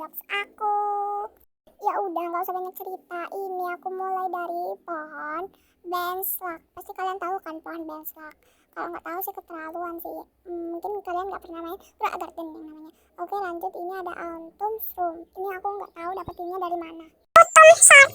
vlogs aku. Ya udah, nggak usah banyak cerita. Ini aku mulai dari pohon beanstalk. Pasti kalian tahu kan pohon beanstalk. Kalau nggak tahu sih keterlaluan sih. Mungkin kalian nggak pernah main Rock Garden yang namanya. Oke, lanjut. Ini ada autumn shroom. Ini aku nggak tahu dapetinnya dari mana. Autumn shroom.